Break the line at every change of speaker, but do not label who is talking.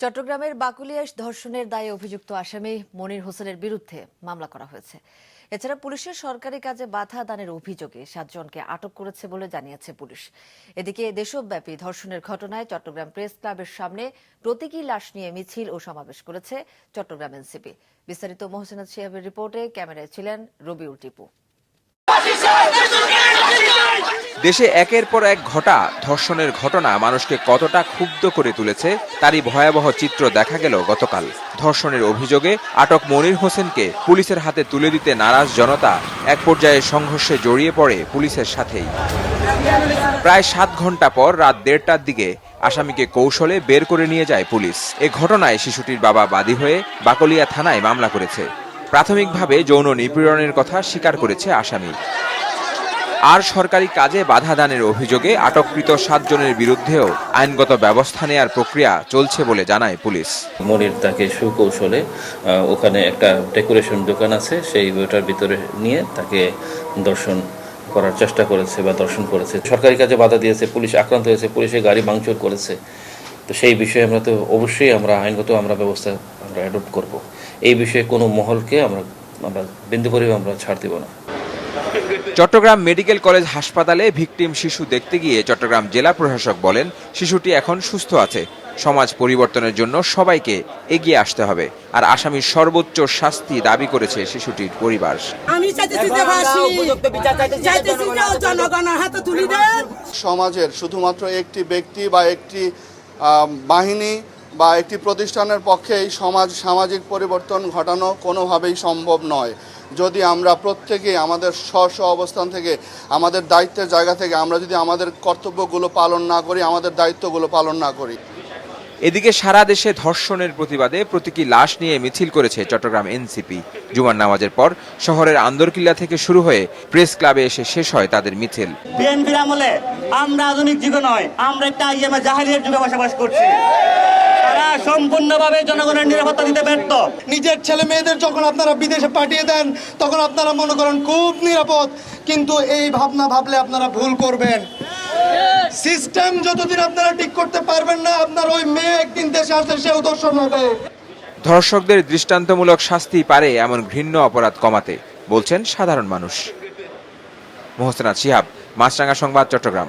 চট্টগ্রামের বাকুলিয়ায় ধর্ষণের দায়ে অভিযুক্ত আসামি মনির হোসেনের বিরুদ্ধে মামলা করা হয়েছে। এছাড়া পুলিশের সরকারি কাজে বাধা দানের অভিযোগে 7 জনকে আটক করেছে বলে জানিয়েছে পুলিশ। এদিকে দেশব্যাপী ধর্ষণের ঘটনায় চট্টগ্রাম প্রেস ক্লাবের সামনে প্রতীকী লাশ নিয়ে মিছিল ও সমাবেশ করেছে চট্টগ্রাম এনসিপি। বিস্তারিত মোহসেনাত শিহাবের রিপোর্টে, ক্যামেরায় ছিলেন রবিউল টিপু।
দেশে একের পর এক ঘটা ধর্ষণের ঘটনা মানুষকে কতটা ক্ষুব্ধ করে তুলেছে তারই ভয়াবহ চিত্র দেখা গেল গতকাল। ধর্ষণের অভিযোগে আটক মনির হোসেনকে পুলিশের হাতে তুলে দিতে নারাজ জনতা এক পর্যায়ে সংঘর্ষে জড়িয়ে পড়ে পুলিশের সাথেই। প্রায় 7 ঘন্টা পর রাত 1:30টার দিকে আসামিকে কৌশলে বের করে নিয়ে যায় পুলিশ। এ ঘটনায় শিশুটির বাবা বাদী হয়ে বাকলিয়া থানায় মামলা করেছে। প্রাথমিকভাবে যৌন নিপীড়নের কথা স্বীকার করেছে আসামি। আর সরকারি কাজে বাধা দানের অভিযোগে আটককৃত 7 জনের বিরুদ্ধেও আইনগত ব্যবস্থা নেয়ার প্রক্রিয়া চলছে বলে জানায় পুলিশ।
মনির তাকে সুকৌশলে ওখানে একটা ডেকোরেশন দোকান আছে, সেই ওটার ভিতরে নিয়ে তাকে দর্শন করার চেষ্টা করেছে বা দর্শন করেছে। সরকারি কাজে বাধা দিয়েছে, পুলিশ আক্রান্ত হয়েছে, পুলিশের গাড়ি ভাঙচুর করেছে। তো সেই বিষয়ে আমরা তো অবশ্যই আইনগত ব্যবস্থা অ্যাডপ্ট করব। এই বিষয়ে কোনো মহলকে আমরা বিন্দু পরিমাণ আমরা ছাড় দেব না।
চট্টগ্রাম মেডিকেল কলেজ হাসপাতালে ভিকটিম শিশু দেখতে গিয়ে চট্টগ্রাম জেলা প্রশাসক বলেন, শিশুটি এখন সুস্থ আছে। সমাজ পরিবর্তনের জন্য সবাইকে এগিয়ে আসতে হবে। আর আসামির সর্বোচ্চ শাস্তি দাবি করেছে শিশুটির পরিবার।
সমাজের শুধুমাত্র একটি ব্যক্তি বা একটি বাহিনী বা একটি প্রতিষ্ঠানের পক্ষে এই সামাজিক পরিবর্তন ঘটানো কোনোভাবেই সম্ভব নয়। যদি আমরা প্রত্যেকেই আমাদের স্ব অবস্থান থেকে, আমাদের দায়িত্বের জায়গা থেকে আমরা যদি আমাদের কর্তব্যগুলো পালন না করি, আমাদের দায়িত্বগুলো পালন না করি।
এদিকে সারা দেশে ধর্ষণের প্রতিবাদে প্রতীকী লাশ নিয়ে মিছিল করেছে চট্টগ্রাম এনসিপি। জুমার নামাজের পর শহরের আন্দরকিল্লা থেকে শুরু হয়ে প্রেস ক্লাবে এসে শেষ হয় তাদের মিছিল।
বিএনপির আমলে আমরা আধুনিক যুগে নয়, আমরা একটা আইএমএ জাহেলিয়ার যুগে বসবাস করছি। তারা সম্পূর্ণভাবে জনগণের নিরাপত্তা দিতে ব্যর্থ।
নিজের ছেলে মেয়েদের যখন আপনারা বিদেশে পাঠিয়ে দেন, তখন আপনারা মনে করেন খুব নিরাপদ, কিন্তু এই ভাবনা ভাবলে আপনারা ভুল করবেন। সিস্টেম যতদিন আপনারা ঠিক করতে পারবেন না, আপনার ওই মেয়ে একদিন দেশে আসলে সেও দর্শন হবে।
ধর্ষকদের দৃষ্টান্তমূলক শাস্তি পারে এমন ঘৃণ্য অপরাধ কমাতে বলছেন সাধারণ মানুষ। মোহসেনাত শিহাব, মাছরাঙা সংবাদ, চট্টগ্রাম।